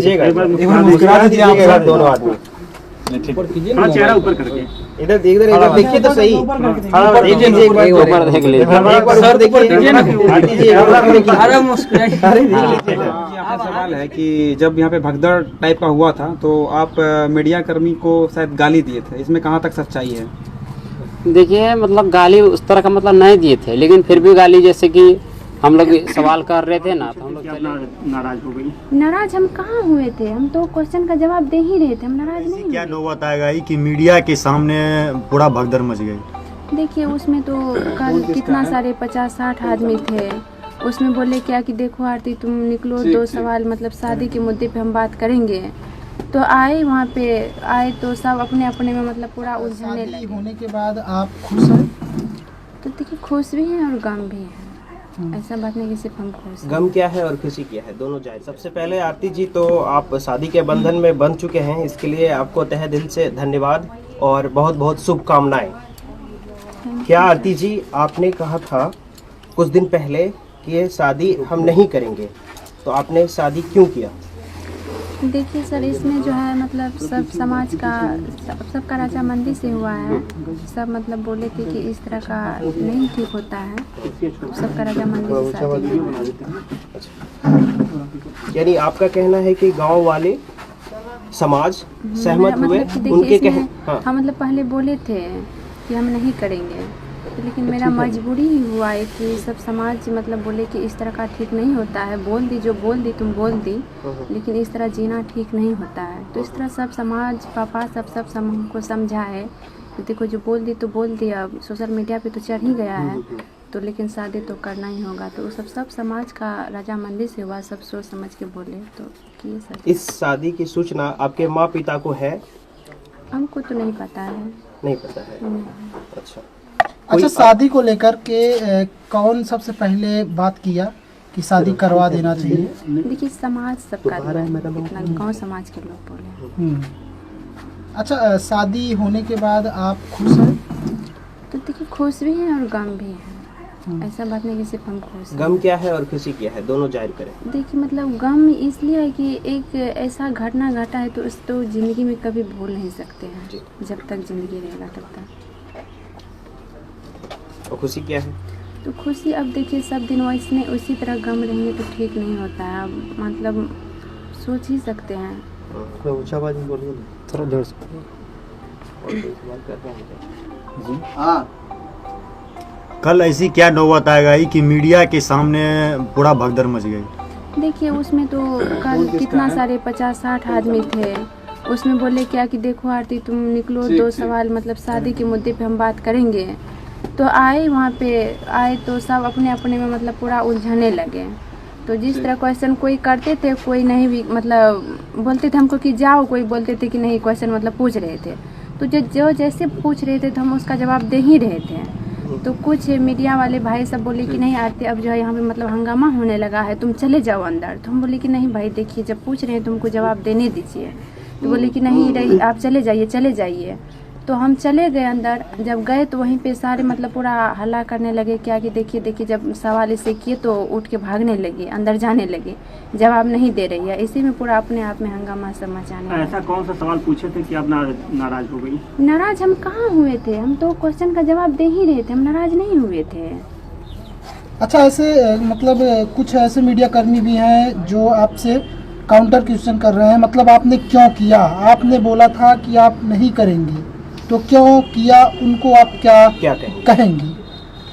दीजिएगा, एक बार मुस्कुरा दीजिएगा दोनों आदमी। थोड़ा चेहरा ऊपर करके इधर देखिए तो सही। देखिए एक बार ऊपर देख लीजिए, एक बार सर देखिए ना, दीजिए अरे मुस्कुराइए। आपका सवाल है कि जब यहाँ पे भगदड़ टाइप का हुआ था तो आप मीडिया कर्मी को शायद गाली दिए थे, इसमें कहाँ तक सच्चाई है? देखिए मतलब गाली उस तरह का मतलब नहीं दिए थे, लेकिन फिर भी गाली जैसे कि हम लोग सवाल कर रहे थे ना, तो हम लोग नाराज हो गई। नाराज हम कहाँ हुए थे, हम तो क्वेश्चन का जवाब दे ही रहे थे, हम नाराज नहीं क्या हुए। नौबत आएगा कि मीडिया के सामने पूरा भगदड़ मच गई। देखिए उसमें तो कल कितना सारे 50-60 आदमी थे, उसमें बोले क्या कि देखो आरती तुम निकलो, 2 सवाल मतलब शादी के मुद्दे पे हम बात करेंगे। तो आए वहाँ पे आए तो सब अपने अपने में मतलब पूरा उलझने लगे। होने के बाद आप खुश हैं? तो देखिए खुश भी हैं और गम भी हैं, ऐसा बात नहीं कि सिर्फ हम खुश हैं। गम क्या है और खुशी क्या है, दोनों जायज। सबसे पहले आरती जी, तो आप शादी के बंधन में बंध चुके हैं, इसके लिए आपको तहे दिल से धन्यवाद और बहुत बहुत शुभकामनाएं। क्या आरती जी, आपने कहा था कुछ दिन पहले कि ये शादी हम नहीं करेंगे, तो आपने शादी क्यों किया? देखिए सर, इसमें जो है मतलब सब समाज का सबका रजामंदी से हुआ है। सब मतलब बोले थे कि इस तरह का नहीं ठीक होता है, सबका रजामंदी से शादी हुआ है। यानी आपका कहना है कि गांव वाले समाज सहमत हुए, मतलब कि देखिए उनके इसमें हाँ। हम मतलब पहले बोले थे कि हम नहीं करेंगे, लेकिन मेरा मजबूरी ही हुआ है कि सब समाज मतलब बोले कि इस तरह का ठीक नहीं होता है। बोल दी जो बोल दी तुम बोल दी, लेकिन इस तरह जीना ठीक नहीं होता है। तो इस तरह सब समाज पापा सब हमको समझा है कि देखो जो बोल दी तो बोल दी, अब सोशल मीडिया पे तो चढ़ ही गया है, तो लेकिन शादी तो करना ही होगा। तो वो सब समाज का रजामंदी से हुआ, सब सोच समझ के बोले तो किए सर। इस शादी की सूचना आपके माँ पिता को है? हमको तो नहीं पता है। नहीं पता है। अच्छा, अच्छा, शादी को लेकर के कौन सबसे पहले बात किया कि शादी करवा देना चाहिए? देखिए समाज सबका इतना गाँव समाज के लोग बोले। अच्छा, शादी होने के बाद आप खुश हैं? तो देखिए खुश भी हैं और गम भी हैं, ऐसा बात नहीं कि सिर्फ हम खुश हैं। गम क्या है और खुशी क्या है, दोनों जाहिर करें। देखिए मतलब गम इसलिए है कि एक ऐसा घटना घटा है तो उस तो ज़िंदगी में कभी भूल नहीं सकते हैं, जब तक ज़िंदगी रहेगा तब तक। और खुशी क्या है? तो खुशी अब देखिए सब दिन वैसे उसी तरह गम रहेंगे तो ठीक नहीं होता है। अब मतलब सोच ही सकते हैं। ऊंचा आवाज में बोलिए ना, थोड़ा जोर से। कल ऐसी क्या नौबत आएगा कि मीडिया के सामने पूरा भगदड़ मच गई। देखिए उसमें तो कल कितना सारे 50-60 आदमी थे, उसमें बोले क्या कि देखो आरती तुम निकलो, 2 सवाल मतलब शादी के मुद्दे पे हम बात करेंगे। तो आए वहाँ पे आए तो सब अपने अपने में मतलब पूरा उलझने लगे। तो जिस तरह क्वेश्चन कोई करते थे, कोई नहीं भी मतलब बोलते थे हमको कि जाओ, कोई बोलते थे कि नहीं क्वेश्चन मतलब पूछ रहे थे। तो जो जैसे पूछ रहे थे तो हम उसका जवाब दे ही रहे थे। तो कुछ मीडिया वाले भाई सब बोले कि नहीं आरती अब जो है यहाँ पे मतलब हंगामा होने लगा है, तुम चले जाओ अंदर। तो हम बोले कि नहीं भाई देखिए जब पूछ रहे हैं तुमको जवाब देने दीजिए। तो बोले कि नहीं रही आप चले जाइए। तो हम चले गए अंदर। जब गए तो वहीं पे सारे मतलब पूरा हल्ला करने लगे क्या कि देखिए जब सवाल इससे किए तो उठ के भागने लगे, अंदर जाने लगे, जवाब नहीं दे रही है। इसी में पूरा अपने आप में हंगामा सब मचाने लगे। ऐसा कौन सा सवाल पूछे थे कि आप नाराज हो गई? नाराज हम कहाँ हुए थे, हम तो क्वेश्चन का जवाब दे ही रहे थे, हम नाराज नहीं हुए थे। अच्छा, ऐसे मतलब कुछ ऐसे मीडिया कर्मी भी हैं जो आपसे काउंटर क्वेश्चन कर रहे हैं, मतलब आपने क्यों किया? आपने बोला था कि आप नहीं करेंगे, तो क्यों किया? उनको आप क्या कहेंगे?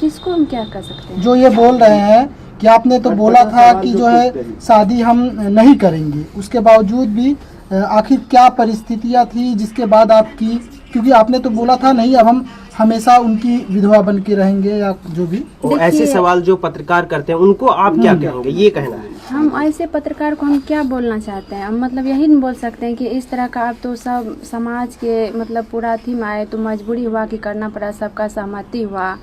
किसको हम क्या कर सकते हैं? जो ये बोल रहे हैं कि आपने तो बोला था कि जो है शादी हम नहीं करेंगे, उसके बावजूद भी आखिर क्या परिस्थितियां थी जिसके बाद आपकी, क्योंकि आपने तो बोला था नहीं अब हम हमेशा उनकी विधवा बन के रहेंगे या जो भी। ऐसे सवाल जो पत्रकार करते हैं उनको आप क्या कहेंगे, ये कहना है? हम ऐसे पत्रकार को हम क्या बोलना चाहते हैं, हम मतलब यही नहीं बोल सकते हैं कि इस तरह का अब तो सब समाज के मतलब पूरा थीम आए तो मजबूरी हुआ कि करना पड़ा, सबका सहमति हुआ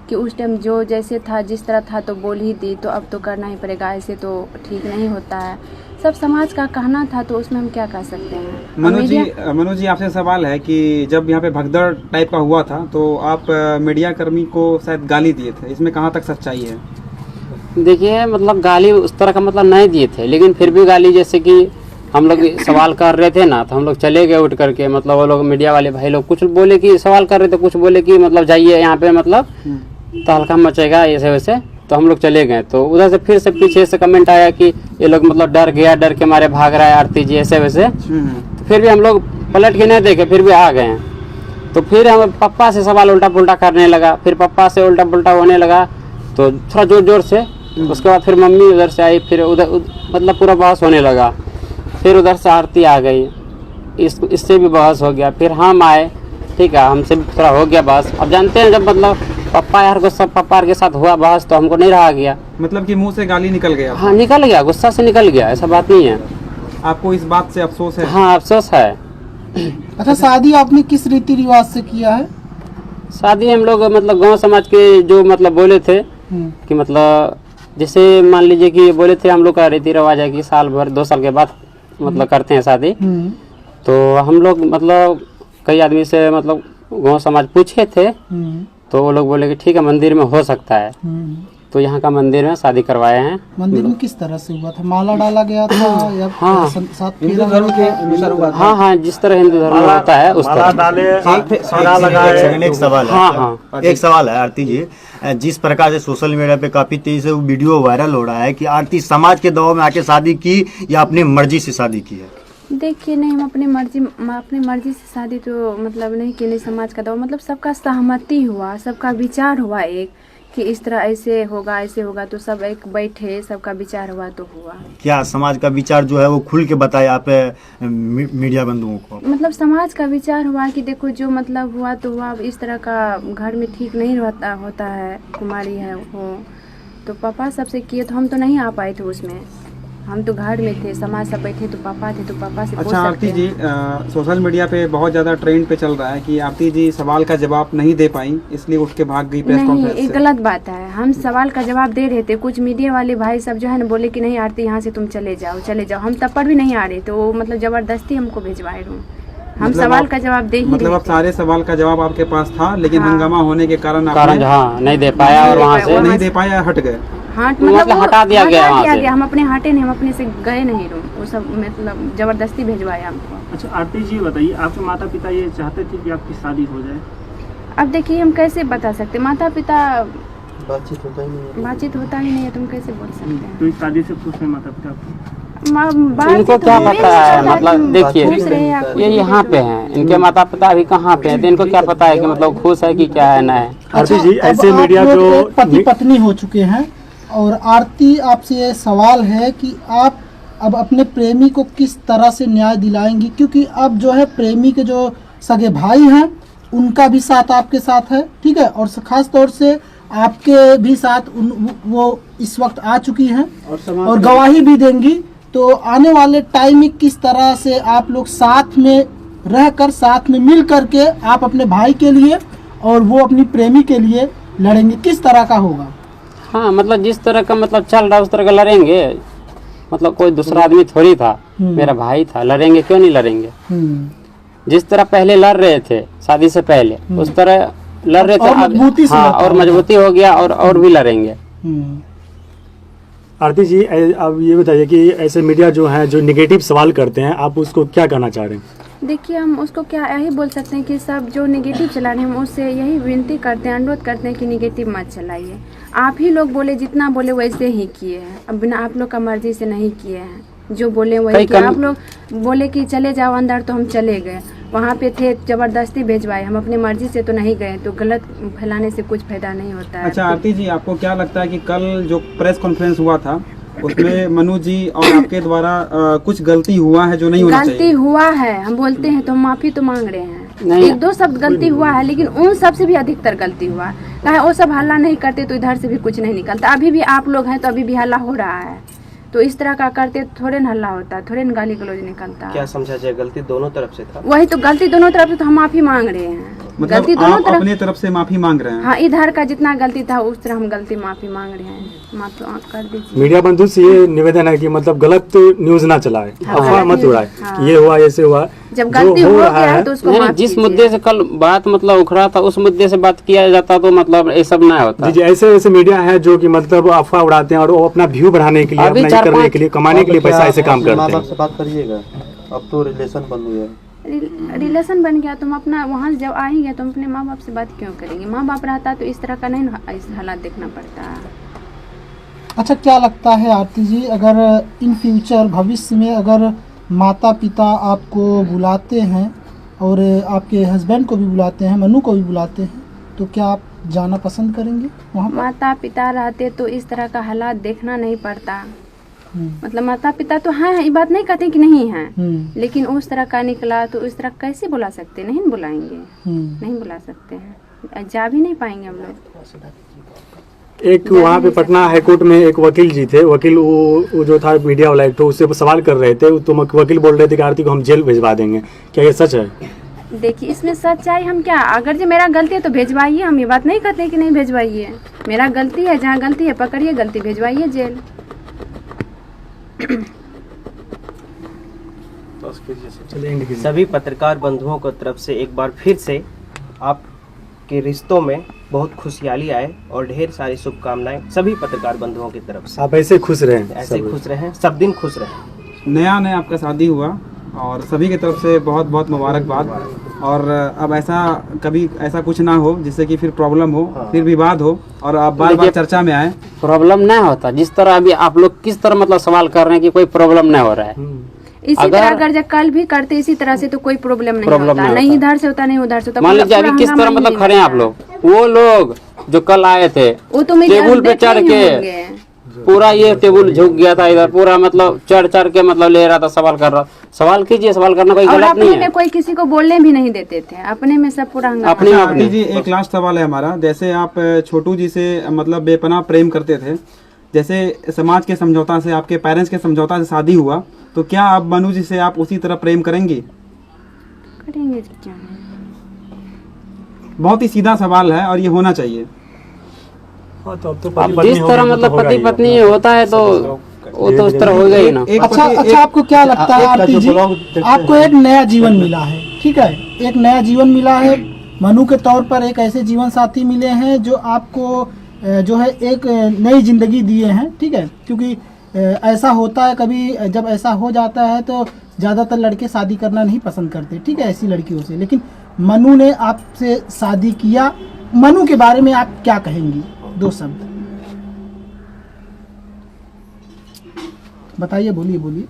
कि उस टाइम जो जैसे था जिस तरह था तो बोल ही दी, तो अब तो करना ही पड़ेगा, ऐसे तो ठीक नहीं होता है। सब समाज का कहना था तो उसमें हम क्या कर सकते हैं। मनोज जी आपसे सवाल है कि जब यहाँ पे भगदड़ टाइप का हुआ था तो आप मीडिया कर्मी को शायद गाली दिए थे, इसमें कहाँ तक सच्चाई है? देखिए मतलब गाली उस तरह का मतलब नहीं दिए थे, लेकिन फिर भी गाली जैसे कि हम लोग सवाल कर रहे थे ना, तो हम लोग चले गए उठ करके। मतलब वो लोग मीडिया वाले भाई लोग कुछ बोले कि सवाल कर रहे थे, कुछ बोले कि मतलब जाइए यहाँ पे, मतलब तहलका मचेगा ऐसे वैसे। तो हम लोग चले गए, तो उधर से फिर से पीछे से कमेंट आया कि ये लोग मतलब डर गया, डर के मारे भाग रहा है आरती जी ऐसे वैसे। तो फिर भी हम लोग पलट के नहीं देखे, फिर भी आ गए हैं। तो फिर हम पप्पा से सवाल उल्टा पुल्टा करने लगा, फिर पप्पा से उल्टा पुल्टा होने लगा, तो थोड़ा जोर जोर से। उसके बाद फिर मम्मी उधर से आई, फिर उधर मतलब पूरा बहस होने लगा। फिर उधर से आरती आ गई, इससे भी बहस हो गया। फिर हम आए, ठीक है, हमसे भी थोड़ा हो गया बहस। अब जानते हैं जब मतलब पप्पा यार गुस्सा, पप्पा के साथ हुआ बहस, तो हमको नहीं रहा गया। मतलब कि मुंह से गाली निकल गया? हाँ निकल गया, गुस्सा से निकल गया, ऐसा बात नहीं है। आपको इस बात से अफसोस है? हाँ अफसोस है। अच्छा, शादी आपने किस रीति रिवाज से किया है? शादी हम लोग मतलब गांव समाज के जो मतलब बोले थे कि मतलब जैसे मान लीजिए कि बोले थे हम लोग का रीति रिवाज है कि साल भर 2 साल के बाद मतलब करते हैं शादी। तो हम लोग मतलब कई आदमी से मतलब गांव समाज पूछे थे, तो वो लोग बोले कि ठीक है मंदिर में हो सकता है। तो यहाँ का मंदिर में शादी करवाए हैं। मंदिर में किस तरह से हुआ था? माला डाला गया था या हाँ। साथ हिंदू धर्म के अनुसार हुआ था? हाँ हाँ, जिस तरह हिंदू धर्म में होता है उस तरह। एक सवाल है, हाँ हाँ एक सवाल है आरती जी, जिस प्रकार से सोशल मीडिया पे काफी तेजी से वीडियो वायरल हो रहा है कि आरती समाज के दबाव में आके शादी की या अपनी मर्जी से शादी की है? देखिए नहीं, हम अपनी मर्जी से शादी तो मतलब नहीं की, नहीं समाज का दबाव, मतलब सबका सहमति हुआ, सबका विचार हुआ एक कि इस तरह ऐसे होगा, तो सब एक बैठे, सबका विचार हुआ तो हुआ। क्या समाज का विचार जो है वो खुल के बताए आप मीडिया बंधुओं को? मतलब समाज का विचार हुआ कि देखो जो मतलब हुआ तो हुआ, अब इस तरह का घर में ठीक नहीं होता है, कुमारी है वो, तो पापा सबसे किए, तो हम तो नहीं आ पाए थे उसमें, हम तो घर में थे, समाज सब बैठे, तो पापा थे, तो पापा से पूछ अच्छा आरती जी, सोशल मीडिया पे बहुत ज़्यादा ट्रेंड पे चल रहा है कि आरती जी सवाल का जवाब नहीं दे पाई, इसलिए उठ के भाग गई प्रेस नहीं, कॉन्फ्रेंस ये से। गलत बात है। हम सवाल का जवाब दे रहे थे, कुछ मीडिया वाले भाई सब जो है ना बोले कि नहीं आरती यहाँ से तुम चले जाओ। हम तब पर भी नहीं आ रहे, तो वो मतलब जबरदस्ती हमको भिजवाए रूम। हम मतलब सवाल आप- का जवाब दे ही मतलब रहे अब थे। सारे सवाल का जवाब आपके पास था, लेकिन हाँ। हंगामा होने के कारण कारण हाँ नहीं दे पाया और वहाँ से नहीं दे पाया, हट गए। हाँ मतलब वो हटा दिया गया वहाँ से। हम अपने हटे नहीं, हम अपने से गए नहीं रूम, वो सब मतलब जबरदस्ती भिजवाया हमको। अच्छा आरती जी बताइए, आपके माता पिता ये चाहते थे कि आपकी शादी हो जाए? अब देखिए हम कैसे बता सकते, माता पिता बातचीत होता ही नहीं है, तुम कैसे बोल सकते हैं? तो इस शादी से खुश है माता पिता आपके? इनको क्या पता है, मतलब देखिए ये यहाँ पे हैं, इनके माता पिता अभी कहाँ पे हैं, तो इनको क्या पता है कि मतलब खुश है कि क्या है ना है। आरती जी, अब ऐसे आप मीडिया लोग जो एक पति पत्नी हो चुके हैं, और आरती आपसे ये सवाल है कि आप अब अपने प्रेमी को किस तरह से न्याय दिलाएंगी, क्योंकि अब जो है प्रेमी के जो सगे भाई हैं उनका भी साथ आपके साथ है, ठीक है, और खास तौर से आपके भी साथ वो इस वक्त आ चुकी हैं और गवाही भी देंगी। तो आने वाले टाइम में किस तरह से आप लोग साथ में रहकर, साथ में मिल करके आप अपने भाई के लिए और वो अपनी प्रेमी के लिए लड़ेंगे, किस तरह का होगा? हाँ मतलब जिस तरह का मतलब चल रहा है उस तरह का लड़ेंगे, मतलब कोई दूसरा आदमी थोड़ी था, मेरा भाई था, लड़ेंगे क्यों नहीं लड़ेंगे। जिस तरह पहले लड़ रहे थे शादी से पहले, उस तरह लड़ रहे थे, और मजबूती से हाँ लड़ते और हैं। मजबूती हो गया और भी लड़ेंगे। आरती जी अब ये बताइए कि ऐसे मीडिया जो है जो नेगेटिव सवाल करते हैं, आप उसको क्या कहना चाह रहे हैं? देखिए हम उसको क्या यही बोल सकते हैं कि सब जो नेगेटिव चला रहे हैं, हम उससे यही विनती करते हैं, अनुरोध करते हैं कि नेगेटिव मत चलाइए। आप ही लोग बोले, जितना बोले वैसे ही किए हैं, अब बिना आप लोग का मर्जी से नहीं किए हैं, जो बोले वही किए। आप लोग बोले कि चले जाओ अंदर, तो हम चले गए, वहाँ पे थे, जबरदस्ती भेजवाए, हम अपनी मर्जी से तो नहीं गए, तो गलत फैलाने से कुछ फायदा नहीं होता है। अच्छा आरती जी, आपको क्या लगता है कि कल जो प्रेस कॉन्फ्रेंस हुआ था उसमें मनु जी और आपके द्वारा कुछ गलती हुआ है जो नहीं होना गलती चाहिए? हुआ है, हम बोलते हैं तो हम माफी तो मांग रहे हैं, नहीं। 1-2 शब्द गलती हुआ है, लेकिन उन सब से भी अधिकतर गलती हुआ है। कहे वो सब हल्ला नहीं करते तो इधर से भी कुछ नहीं निकलता। अभी भी आप लोग हैं तो अभी भी हल्ला हो रहा है, तो इस तरह का करते थोड़े न हल्ला होता, थोड़े न गाली गलौज निकलता। क्या समझा जाए, गलती दोनों तरफ से था? वही तो गलती दोनों तरफ से, तो हम माफी मांग रहे हैं। मतलब गलती दोनों आप तरफ, अपने तरफ से माफी मांग रहे हैं? हाँ इधर का जितना गलती था उस तरह हम गलती माफी मांग रहे हैं, माफी कर दीजिए। मीडिया बंधु से ये निवेदन है कि मतलब गलत न्यूज ना चलाए, अफवाह मत उड़ाए, हाँ। ये हुआ ऐसे हुआ। जब गलती हो गया है तो उसको नहीं, माफ जिस कीजिए। मुद्दे से कल बात मतलब उखड़ा था, उस मुद्दे से बात किया जाता तो मतलब ये सब ना होता। जी जी, ऐसे ऐसे मीडिया है जो कि मतलब अफवाह उड़ाते हैं और वो अपना व्यू बढ़ाने के लिए अभी अपना चार करने पाँच- के लिए, कमाने के लिए पैसा ऐसे काम करते माँ हैं। बाप से बात करिएगा, अब तो रिलेशन बंद हुआ है। रिलेशन बन गया, तुम अपना वहाँ से जब आएंगे तुम अपने माँ बाप से बात क्यों करेंगे? माँ बाप रहता तो इस तरह का नहीं ना इस हालात देखना पड़ता। अच्छा, क्या लगता है आरती जी, अगर इन फ्यूचर भविष्य में अगर माता पिता आपको बुलाते हैं और आपके हस्बैंड को भी बुलाते हैं, मनु को भी बुलाते हैं, तो क्या आप जाना पसंद करेंगे वहाँ पर? माता पिता रहते तो इस तरह का हालात देखना नहीं पड़ता। हम्म, मतलब माता पिता तो हैं, ये बात नहीं कहते कि नहीं है, हम्म, लेकिन उस तरह का निकला तो उस तरह कैसे बुला सकते? नहीं बुलाएंगे, हम्म। नहीं बुला सकते हैं, जा भी नहीं पाएंगे हम लोग। एक वहाँ पे पटना हाईकोर्ट में एक वकील जी थे, वकील वो जो था मीडिया वाला एक, तो उससे सवाल कर रहे थे, तो वकील बोल रहे थे कि आरती को हम जेल भिजवा देंगे, क्या ये सच है? देखिए इसमें सच्चाई हम क्या, अगर जो मेरा गलती है तो भेजवाइए, हम ये बात नहीं कहते कि नहीं भेजवाइए। मेरा गलती है, जहाँ गलती है पकड़िए गलती, भेजवाइए जेल। सभी पत्रकार बंधुओं को तरफ से एक बार फिर से आपके रिश्तों में बहुत खुशहाली आए और ढेर सारी शुभकामनाएं सभी पत्रकार बंधुओं की तरफ से। आप ऐसे खुश रहें, ऐसे सब। खुश रहें, सब दिन खुश रहें। नया नया आपका शादी हुआ और सभी की तरफ से बहुत बहुत मुबारकबाद। और अब ऐसा कभी ऐसा कुछ ना हो जिससे कि फिर प्रॉब्लम हो, फिर विवाद हो और आप बार बार चर्चा में आए। प्रॉब्लम नहीं होता, जिस तरह अभी आप लोग किस तरह मतलब सवाल कर रहे हैं कि कोई प्रॉब्लम नहीं हो रहा है। इसी तरह अगर जब कल भी करते इसी तरह से तो कोई प्रॉब्लम नहीं होता, नहीं इधर से होता नहीं उधर से होता। मान लीजिए अभी किस तरह मतलब खड़े हैं आप लोग, वो लोग जो कल आए थे वो तुम टेबल पे चढ़ के पूरा ये टेबल झुक गया था इधर, पूरा मतलब चढ़ चढ़ के मतलब ले रहा था, सवाल कर रहा। सवाल कीजिए, सवाल करना कोई और गलत अपने नहीं में है। कोई किसी को बोलने भी नहीं देते थे, अपने में सब पूरा हंगामा। अपने में आरती जी, एक लास्ट सवाल है हमारा। जैसे आप छोटू जी से मतलब बेपनाह प्रेम करते थे, जैसे समाज के समझौता से, आपके पेरेंट्स के समझौता से शादी हुआ, तो क्या अब मनु जी से आप उसी तरह प्रेम करेंगे? करेंगे क्यों नहीं? बहुत ही सीधा सवाल है और ये होना चाहिए। हाँ, तो अब तो अब पति-पत्नी जिस होंगे तरह तो मतलब होगा पति ही। पत्नी होता है तो वो तो उस तरह होगा ही ना। एक अच्छा पति- अच्छा, आपको क्या लगता है एक का आरती जो जी, ब्लॉग देखते आपको एक नया जीवन मिला है, ठीक है, एक नया जीवन मिला है, मनु के तौर पर एक ऐसे जीवन साथी मिले हैं जो आपको जो है एक नई जिंदगी दिए हैं, ठीक है, क्योंकि ऐसा होता है कभी, जब ऐसा हो जाता है तो ज़्यादातर लड़के शादी करना नहीं पसंद करते, ठीक है, ऐसी लड़कियों से, लेकिन मनु ने आपसे शादी किया। मनु के बारे में आप क्या कहेंगी, 2 शब्द बताइए, बोलिए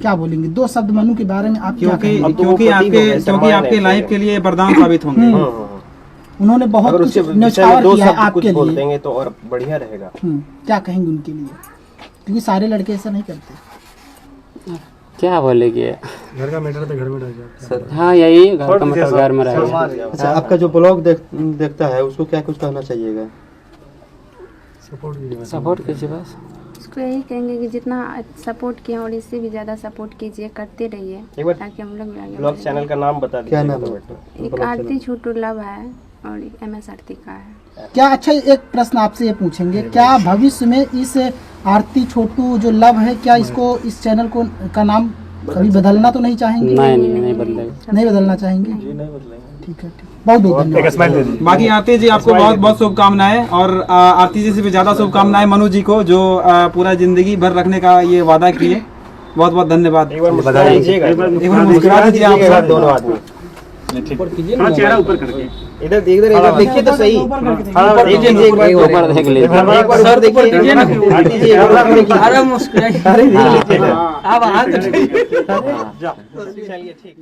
क्या बोलेंगे, 2 शब्द मनु के बारे में आप क्या क्योंकि कहेंगे? अब तो वो क्योंकि पति हो गए, आपके शर्मा आपके नहीं लाइफ के लिए वरदान साबित होंगे। उन्होंने बहुत अगर कुछ उसके विषय में न्यौछावर 2 किया है शब्द कुछ आपके बोल लिए। देंगे तो और बढ़िया रहेगा। क्या कहेंगे उनके लिए, क्योंकि सारे लड़के ऐसा नहीं करते। क्या बोलेगी? घर का मैटर तो घर में रह जाता है। हाँ यही घर का मतलब घर में रहेगा। अच्छा, आपका जो ब्लॉग देखता है उसको क्या कुछ कहना चाहिएगा? सपोर्ट कीजिए बस। उसको यही कहेंगे कि जितना सपोर्ट किया और इससे भी ज़्यादा सपोर्ट कीजिए, करते रहिए एक बार ताकि हम लोग भी आगे ब्लॉग बढ़ें। चैनल का नाम बता क्या दीजिए। नाम है? एक आरती छोटू लव है और एक MS आरती का है। क्या, अच्छा एक प्रश्न आपसे ये पूछेंगे, क्या भविष्य में इस आरती छोटू जो लव है, क्या इसको, इस चैनल को का नाम कभी बदलना तो नहीं चाहेंगे? नहीं बदलेगा। नहीं बदलना चाहेंगे? ठीक है, बहुत बहुत एक धन्यवाद। स्माइल दे दीजिए। बाकी आरती जी आपको बहुत बहुत शुभकामनाएं और आरती जी से भी ज्यादा शुभकामनाएं मनु जी को, जो पूरा जिंदगी भर रखने का ये वादा किए। बहुत बहुत धन्यवाद। एक बार मुस्कुरा दीजिएगा। एक बार मुस्कुरा दीजिए आप सब। दोनों आदमी हाँ, चेहरा ऊपर करके। इधर देखिए तो सही। देखिए एक बार ऊपर देख लीजिए। एक बार सर देखिए ना। आरती जी एक बार देखिए। अरे देख लीजिए। अब हाथ चलिए ठीक।